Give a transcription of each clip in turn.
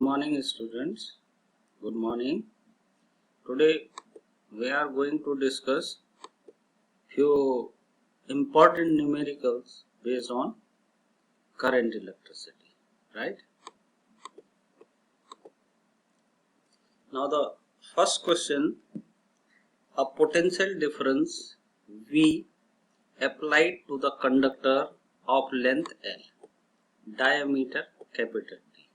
morning, students. Good morning. Today we are going to discuss few important numericals based on current electricity, right? Now the first question, a potential difference V applied to the conductor of length L, diameter capital D.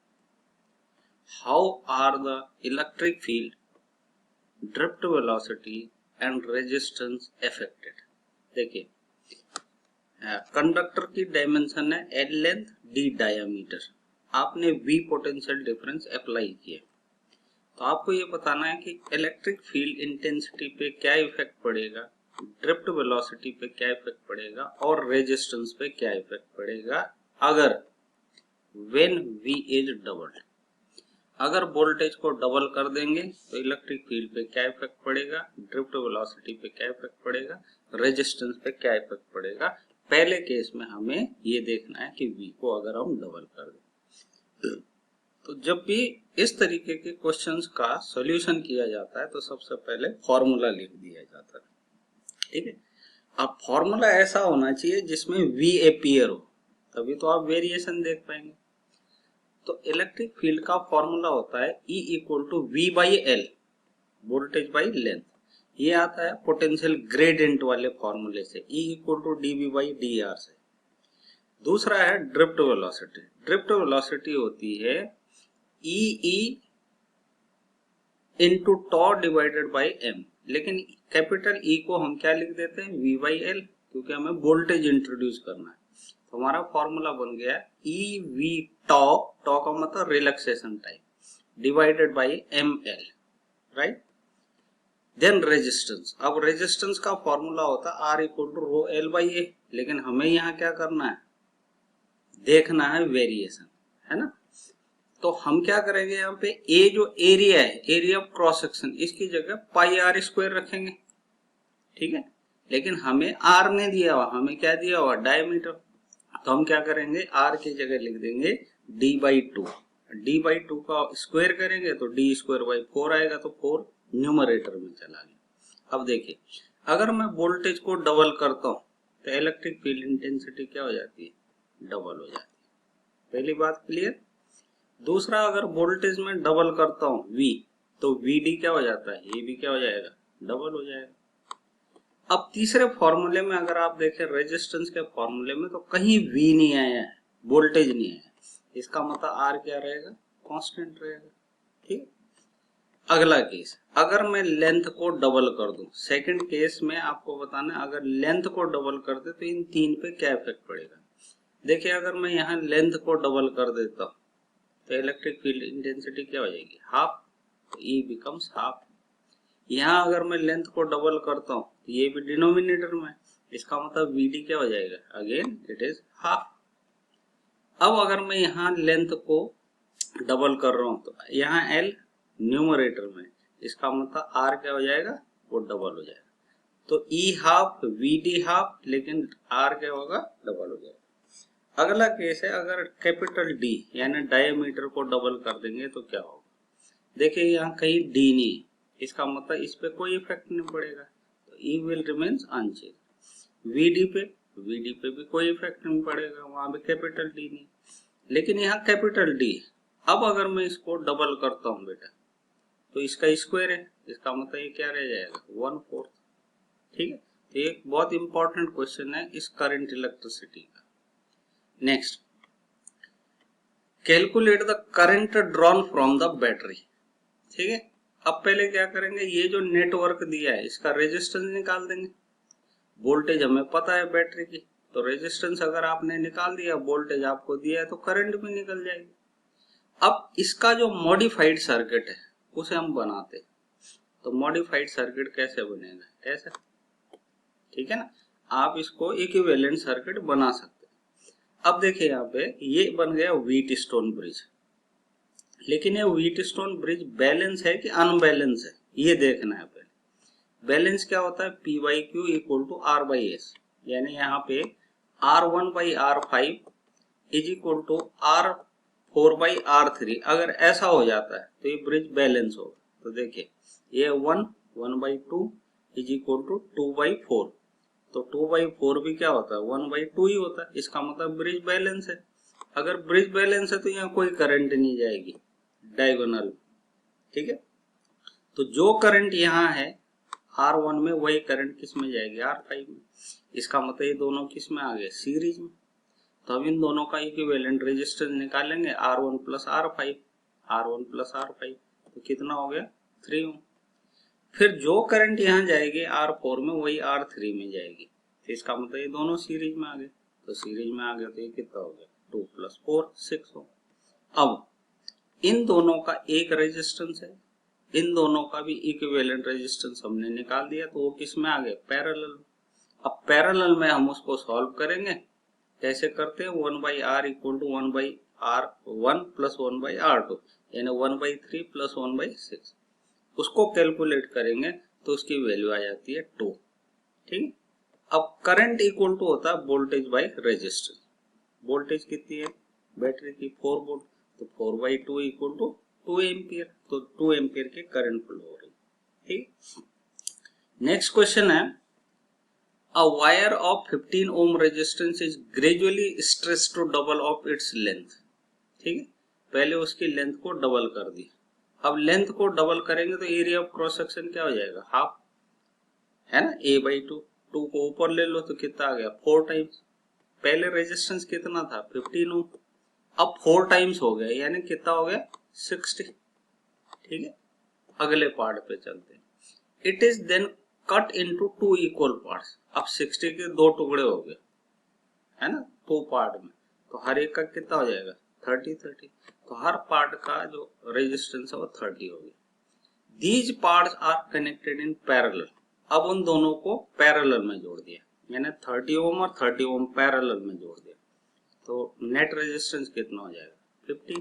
How are the electric field, drift velocity and resistance affected? देखिए conductor की dimension है L length, D diameter, आपने V potential difference apply किया, तो आपको ये बताना है कि इलेक्ट्रिक फील्ड इंटेंसिटी पे क्या इफेक्ट पड़ेगा, ड्रिफ्ट वेलोसिटी पे क्या इफेक्ट पड़ेगा और रेजिस्टेंस पे क्या इफेक्ट पड़ेगा अगर व्हेन V इज डबल्ड। अगर वोल्टेज को डबल कर देंगे तो इलेक्ट्रिक फील्ड पे क्या इफेक्ट पड़ेगा, ड्रिफ्ट वेलोसिटी पे क्या इफेक्ट पड़ेगा, रेजिस्टेंस पे क्या इफेक्ट पड़ेगा। पहले केस में हमें ये देखना है कि V को अगर हम डबल कर दें, तो जब भी इस तरीके के क्वेश्चंस का सॉल्यूशन किया जाता है तो सबसे पहले फॉर्मूला लिख दिया जाता है, ठीक है। अब फॉर्मूला ऐसा होना चाहिए जिसमें V अपीयर हो, तभी तो आप वेरिएशन देख पाएंगे। तो इलेक्ट्रिक फील्ड का फॉर्मूला होता है E equal to V by L, voltage by length. ये आता है पोटेंशियल ग्रेडियंट वाले फॉर्मूले से, E equal to dV by dr से। दूसरा है ड्रिफ्ट वेलोसिटी। ड्रिफ्ट वेलोसिटी होती है E into tau divided by m, लेकिन कैपिटल E को हम क्या लिख देते हैं, V बाई एल, क्योंकि हमें वोल्टेज इंट्रोड्यूस करना है। तो हमारा फॉर्मूला बन गया ई वी टॉ, टॉ का मतलब relaxation time, divided by M L, right. Then resistance. अब रेजिस्टेंस का फॉर्मूला होता है R equal to rho L by A, लेकिन हमें यहाँ क्या करना है, देखना है वेरिएशन, है ना। तो हम क्या करेंगे, यहाँ पे ए जो एरिया है, एरिया ऑफ क्रॉस सेक्शन, इसकी जगह पाई आर स्क्वायर रखेंगे, ठीक है। लेकिन हमें आर ने दिया हुआ, हमें क्या दिया हुआ, डायमीटर, तो हम क्या करेंगे, आर की जगह लिख देंगे D by two. D by two का स्क्वायर करेंगे तो डी स्क्वायर बाई 4 आएगा, तो 4 न्यूमरेटर में चला गया। अब देखिए, अगर मैं वोल्टेज को डबल करता हूं तो इलेक्ट्रिक फील्ड इंटेंसिटी क्या हो जाती है, डबल हो जाती है। पहली बात क्लियर। दूसरा, अगर वोल्टेज में डबल करता हूं V, तो VD क्या हो जाता है, ये भी क्या हो जाएगा, डबल हो जाएगा। अब तीसरे फॉर्मूले में अगर आप देखें, रेजिस्टेंस के फॉर्मूले में, तो कहीं V नहीं आया है, वोल्टेज नहीं आया, इसका मतलब R क्या रहेगा, कांस्टेंट रहेगा, ठीक। अगला केस, अगर मैं लेंथ को डबल कर दूं, सेकंड केस में आपको बताना है, अगर लेंथ को डबल कर दे तो इन तीन पे क्या इफेक्ट पड़ेगा। देखिए, अगर मैं यहाँ लेंथ को डबल कर देता हूँ तो इलेक्ट्रिक फील्ड इंटेंसिटी क्या हो जाएगी, हाफ, तो E बिकम्स हाफ। यहाँ अगर मैं लेंथ को डबल करता हूँ तो ये भी डिनोमिनेटर में, इसका मतलब VD क्या हो जाएगा, अगेन इट इज हाफ। अब अगर मैं यहाँ लेंथ को डबल कर रहा हूँ तो यहाँ L न्यूमरेटर में, इसका मतलब R क्या हो जाएगा, वो डबल हो जाएगा। तो E हाफ, VD हाफ, लेकिन R क्या होगा, डबल हो जाएगा। अगला केस है, अगर कैपिटल D यानी डायमीटर को डबल कर देंगे तो क्या होगा। देखिए, यहाँ कहीं D नहीं है, इसका मतलब इस पे कोई इफेक्ट नहीं पड़ेगा, तो E will remains unchange. VD पे भी कोई इफेक्ट नहीं पड़ेगा, वहां पे कैपिटल D नहीं, लेकिन यहाँ कैपिटल D। अब अगर मैं इसको डबल करता हूँ बेटा, तो इसका स्क्वायर है, इसका मतलब ये क्या रह जाएगा, 1/4, ठीक है। तो एक बहुत इंपॉर्टेंट क्वेश्चन है इस करंट इलेक्ट्रिसिटी का। Next, calculate the current drawn from the battery, ठीक है। अब पहले क्या करेंगे, ये जो नेटवर्क दिया है इसका रेजिस्टेंस निकाल देंगे। वोल्टेज हमें पता है बैटरी की, तो रेजिस्टेंस अगर आपने निकाल दिया, वोल्टेज आपको दिया है, तो करंट भी निकल जाएगी। अब इसका जो मॉडिफाइड सर्किट है उसे हम बनाते, तो मॉडिफाइड सर्किट कैसे बनेगा, ऐसा, ठीक है ना। आप इसको इक्विवेलेंट सर्किट बना सकते। अब देखिए, यहाँ पे ये बन गया व्हीटस्टोन ब्रिज, लेकिन ये व्हीटस्टोन ब्रिज बैलेंस है कि अनबैलेंस है, ये देखना है पहले। बैलेंस क्या होता है, P by Q equal to R by S, यानी यहाँ पे R1 by R5 is equal to 4/R3 अगर ऐसा हो जाता है तो ये ब्रिज बैलेंस होगा। तो देखिए ये 1/2 इज इक्वल टू 2/4, तो 2/4 भी क्या होता है 1/2 ही होता है, इसका मतलब ब्रिज बैलेंस है। अगर ब्रिज बैलेंस है तो यहाँ कोई करंट नहीं जाएगी डायगोनल, ठीक है। तो जो करंट यहाँ है R1 में वही करंट किस में जाएगी R5 में, इसका मतलब ये दोनों किस में आ गए सीरीज में। तो अब इन दोनों का इक्विवेलेंट रेजिस्टेंस निकालेंगे R1 plus R5, R1 plus R5 तो कितना हो गया 3 ओम। फिर जो करंट यहाँ जाएगी R4 में वही R3 में जाएगी, तो इसका मतलब ये दोनों सीरीज में आ गए। तो सीरीज में आ गया तो ये कितना हो गया 2 + 4 6 ओम। अब इन दोनों का एक रेजिस्टेंस है, इन दोनों का भी इक्विवेलेंट रेजिस्टेंस हमने निकाल दिया, तो वो किस में आ गए पैरेलल। अब पैरेलल में हम उसको सॉल्व करेंगे, कैसे करते हैं 1/R equal to 1/R1 plus 1/R2 यानी 1/3 प्लस 1/6, उसको कैलकुलेट करेंगे तो उसकी वैल्यू आ जाती है 2, ठीक। अब करंट इक्वल टू होता है वोल्टेज बाय रेजिस्टेंस। वोल्टेज कितनी है बैटरी की 4 वोल्ट, तो 4/2 इक्वल टू 2 एम्पियर, तो 2 एम्पियर के करंट फ्लो हो रही, ठीक। नेक्स्ट क्वेश्चन है a wire of 15 ohm resistance is gradually stretched to double of its length, ठीक है। पहले उसकी लेंथ को डबल कर दी, अब लेंथ को डबल करेंगे तो एरिया ऑफ क्रॉस सेक्शन क्या हो जाएगा हाफ, है ना A/2, 2 को ऊपर ले लो तो कितना आ गया 4 टाइम्स। पहले रेजिस्टेंस कितना था 15 ओम, अब 4 टाइम्स हो गया यानी कितना हो गया 60, ठीक है। अगले पार्ट पे चलते हैं। It is then cut into 2 equal parts, अब 60 के 2 टुकड़े हो गए, है ना 2 पार्ट में, तो हर एक का कितना हो जाएगा 30, तो हर पार्ट का जो रेजिस्टेंस है वो 30 हो गया। These parts are connected in parallel, अब उन दोनों को पैरेलल में जोड़ दिया, यानी 30 ओम और 30 ओम पैरेलल में जोड़ दिया, तो नेट रेजिस्टेंस कितना हो जाएगा 50,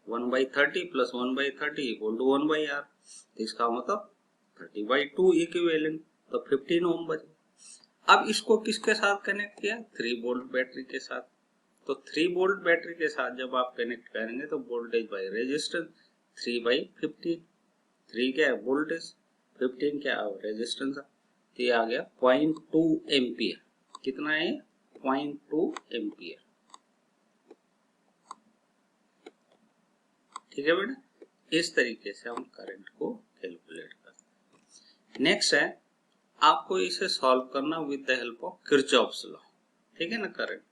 1/30 प्लस 1/30 इक्वल टू 1/R, तो इसका मतलब 30/2 इक्विवेलेंट, तो 15 ओम बचे। अब इसको किसके साथ कनेक्ट किया 3 वोल्ट बैटरी के साथ, तो 3 वोल्ट बैटरी के साथ जब आप कनेक्ट करेंगे तो वोल्टेज बाय रेजिस्टेंस 3/15, 3 क्या है वोल्टेज, 15 क्या है रेजिस्टेंस, तो ये आ गया 0.2 एम्पियर। कितना है 0.2 एम्पियर, ठीक है बेटा। इस तरीके से हम करंट को कैलकुलेट करते हैं। नेक्स्ट है आपको इसे सॉल्व करना with the help of Kirchhoff's law, ठीक है ना। करंट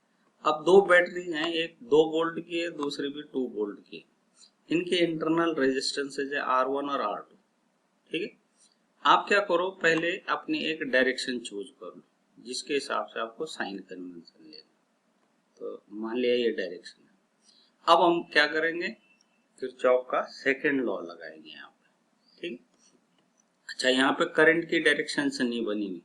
अब 2 बैटरी हैं, एक 2 वोल्ट की है दूसरी भी 2 वोल्ट की है, इनके इंटरनल रेजिस्टेंसेज है R1 और R2, ठीक है। आप क्या करो पहले अपनी एक डायरेक्शन चूज कर लो जिसके हिसाब से आपको साइन कन्वेंशन लेना, तो मान लिया ये डायरेक्शन है। अब हम क्या करेंगे किरचॉफ का सेकंड लॉ लगाएंगे यहाँ पे, ठीक। अच्छा यहाँ पे करंट की डायरेक्शन से नहीं बनी हुई,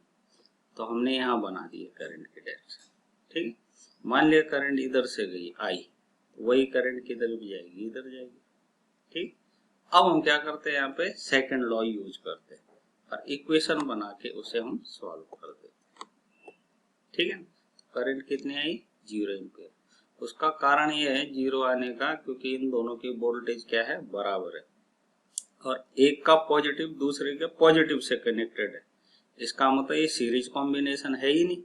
तो हमने यहाँ बना दी है करंट की डायरेक्शन, ठीक। मान लिया करंट इधर से गई आई, वही करंट किधर भी जाएगी इधर जाएगी, ठीक। अब हम क्या करते हैं यहाँ पे सेकंड लॉ यूज करते हैं और इक्वेशन बना के उसे हम सॉल्व कर देते हैं, ठीक है। करंट कितनी आई 0 एम्पियर, उसका कारण यह है 0 आने का क्योंकि इन दोनों की वोल्टेज क्या है बराबर है और एक का पॉजिटिव दूसरे के पॉजिटिव से कनेक्टेड है, इसका मतलब ये सीरीज कॉम्बिनेशन है ही नहीं,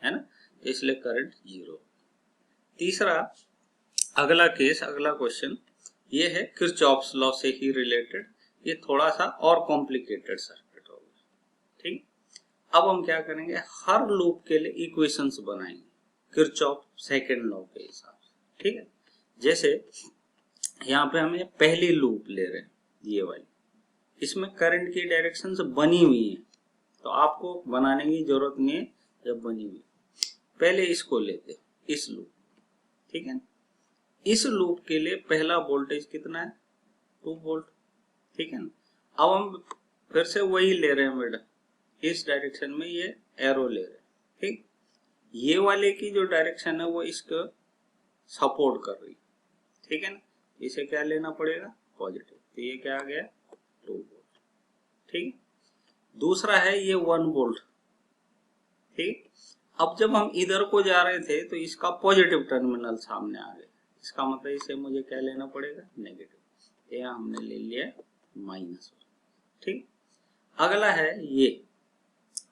है ना, तो इसलिए करंट 0। तीसरा अगला केस अगला क्वेश्चन ये है किरचॉफ्स लॉ से ही रिलेटेड, ये थोड़ा सा और कॉम्प्लिकेटेड सर्किट होगा, ठीक। अब हम क्या करेंगे हर लूप के लिए इक्वेशंस बनाएंगे किरचॉफ सेकंड लॉ के हिसाब से, ठीक है। जैसे यहाँ पे हमें पहली लूप ले रहे हैं ये वाली, इसमें करंट की डायरेक्शन बनी हुई है, तो आपको बनाने की जरूरत नहीं है जब बनी हुई। पहले इसको लेते इस लूप, ठीक है। इस लूप के लिए पहला वोल्टेज कितना है 2 वोल्ट, ठीक है ना। अब हम फिर से वही ले रहे हैं बेटा, इस डायरेक्शन में ये एरो ले रहे हैं, ठीक। ये वाले की जो डायरेक्शन है वो इसको सपोर्ट कर रही है, ठीक है ना, इसे क्या लेना पड़ेगा पॉजिटिव, तो ये क्या आ गया 2 वोल्ट, ठीक। दूसरा है ये 1 वोल्ट, ठीक। अब जब हम इधर को जा रहे थे तो इसका पॉजिटिव टर्मिनल सामने आ गया, इसका मतलब इसे मुझे क्या लेना पड़ेगा, नेगेटिव। यहाँ हमने ले लिया -1। ठीक, अगला है ये,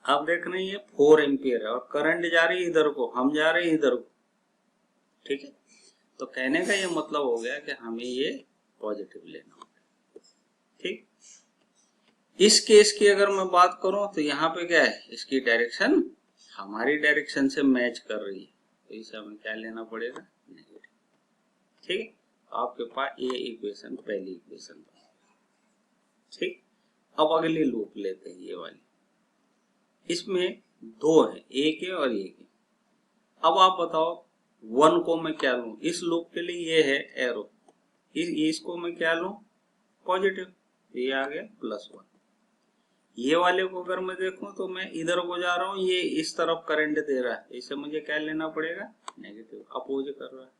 आप देख रहे हैं ये 4 एम्पियर है और करंट जा रही है इधर को, हम जा रहे हैं इधर को। ठीक है, तो कहने का ये मतलब हो गया कि हमें ये पॉजिटिव लेना होगा। ठीक, इस केस की अगर मैं बात करूं तो यहाँ पे क्या है, इसकी डायरेक्शन हमारी डायरेक्शन से मैच कर रही है, तो इसे हमें क्या लेना पड़ेगा, नेगेटिव। ठीक है, तो आपके पास ये इक्वेशन पहली इक्वेशन। ठीक, अब अगली लूप लेते हैं ये वाली, इसमें 2 है, एक है और एक है। अब आप बताओ 1 को मैं क्या लूं, इस लूप के लिए ये है एरो, इसको मैं क्या लूं, पॉजिटिव, ये आ गया +1। ये वाले को अगर मैं देखूं तो मैं इधर को जा रहा हूं, ये इस तरफ करंट दे रहा है, इसे मुझे क्या लेना पड़ेगा, नेगेटिव, अपोज कर रहा है।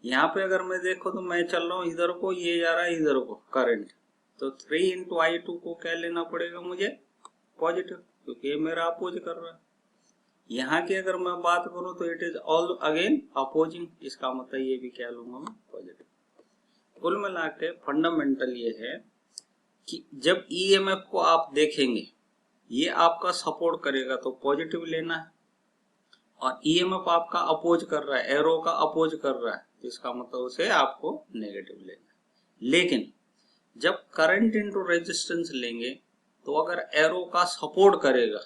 यहाँ पे अगर मैं देखो तो मैं चल रहा हूँ इधर को, ये जा रहा है इधर को करंट, तो 3 × I2 को क्या लेना पड़ेगा मुझे, पॉजिटिव, क्योंकि ये मेरा अपोज कर रहा है। यहाँ की अगर मैं बात करूं तो it is all again opposing, इसका मतलब ये भी क्या लूंगा मैं, पॉजिटिव। कुल मिला के फंडामेंटल ये है कि जब ईएमएफ को आप देखेंगे, ये आपका सपोर्ट करेगा तो पॉजिटिव लेना है, और ईएमएफ आपका अपोज कर रहा है, एरो का अपोज कर रहा है, तो इसका मतलब उसे आपको नेगेटिव लेना है। लेकिन जब करंट इनटू रेजिस्टेंस लेंगे तो अगर एरो का सपोर्ट करेगा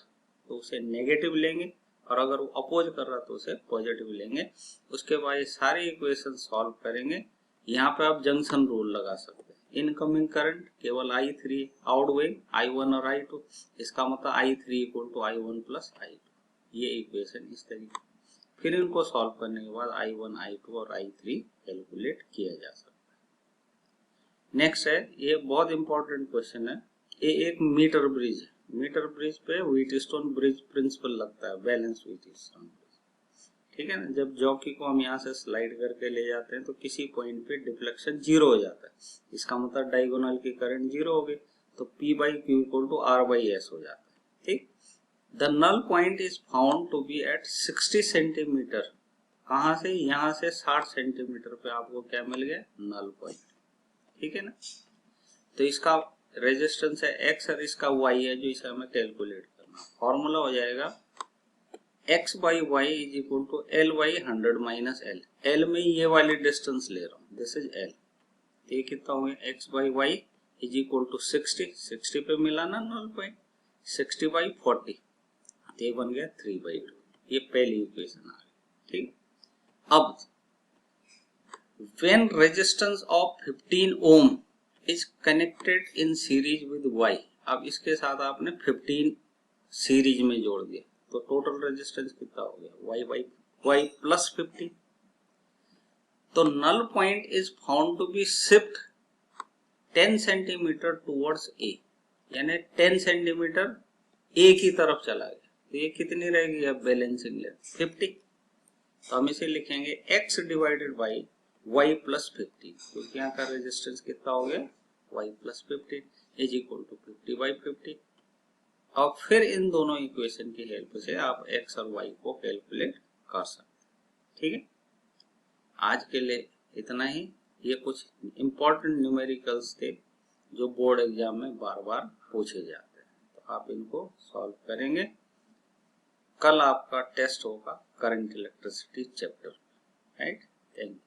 तो उसे नेगेटिव लेंगे, और अगर वो अपोज कर रहा तो उसे पॉजिटिव लेंगे। उसके बाद ये सारे इक्वेशन सॉल्व करेंगे। यहाँ पे आप जंक्शन रूल लगा सकते हैं, इनकमिंग करंट केवल I3, आउटगोइंग I1 और I2, इसका मतलब I3 = I1 + I2, ये इक्वेशन इस तरीके। फिर इनको सॉल्व करने के बाद I1, I2 और I3 कैलकुलेट किया जा सकता है। नेक्स्ट है, ये बहुत इंपॉर्टेंट क्वेश्चन है, ये एक मीटर ब्रिज है। मीटर ब्रिज पे व्हीटस्टोन ब्रिज प्रिंसिपल लगता है, बैलेंस व्हीटस्टोन ब्रिज। ठीक है ना, जब जॉकी को हम यहाँ से स्लाइड करके ले जाते हैं तो किसी पॉइंट पे डिफ्लेक्शन 0 हो जाता है, इसका मतलब डायगोनल की करंट 0 हो गई, तो P/Q = R/S हो जाता है। ठीक, the null point is found to be at 60 centimetre, कहाँ से, यहाँ से 60 सेंटीमीटर पे आपको क्या मिल गया, नल पॉइंट। ठीक है ना, तो इसका रेजिस्टेंस है X और इसका Y है जो इसे हमें कैलकुलेट करना। फॉर्मूला हो जाएगा X/Y = L/100 - L। L में ये वाली डिस्टेंस ले रहा हूँ, दिस इज L, तो ये कितना हो गया, X/Y = 60 पे मिला ना नल पॉइंट, 60/40, तो ये बन गया 3/2। ये पहली इक्वेशन आ गई। ठीक, अब when resistance of 15 ohm is connected in series with Y, अब इसके साथ आपने 15 सीरीज में जोड़ दिया तो टोटल रेजिस्टेंस कितना हो गया, Y + 15। तो null point is found to be shift 10 centimetre towards A, यानी 10 सेंटीमीटर A की तरफ चला गया, तो ये कितनी रहेगी, अब बैलेंसिंग लेंथ 50, तो हम इसे लिखेंगे X / Y + 15, क्योंकि यहाँ का रेजिस्टेंस कितना हो गया, Y + 15 = 50/50। और फिर इन दोनों इक्वेशन की हेल्प से आप X और Y को कैलकुलेट कर सकते हैं। ठीक है, आज के लिए इतना ही। ये कुछ इंपॉर्टेंट न्यूमेरिकल्स थे जो बोर्ड एग्जाम में बार बार पूछे जाते हैं, तो आप इनको सॉल्व करेंगे। कल आपका टेस्ट होगा current electricity chapter, right. Thank you.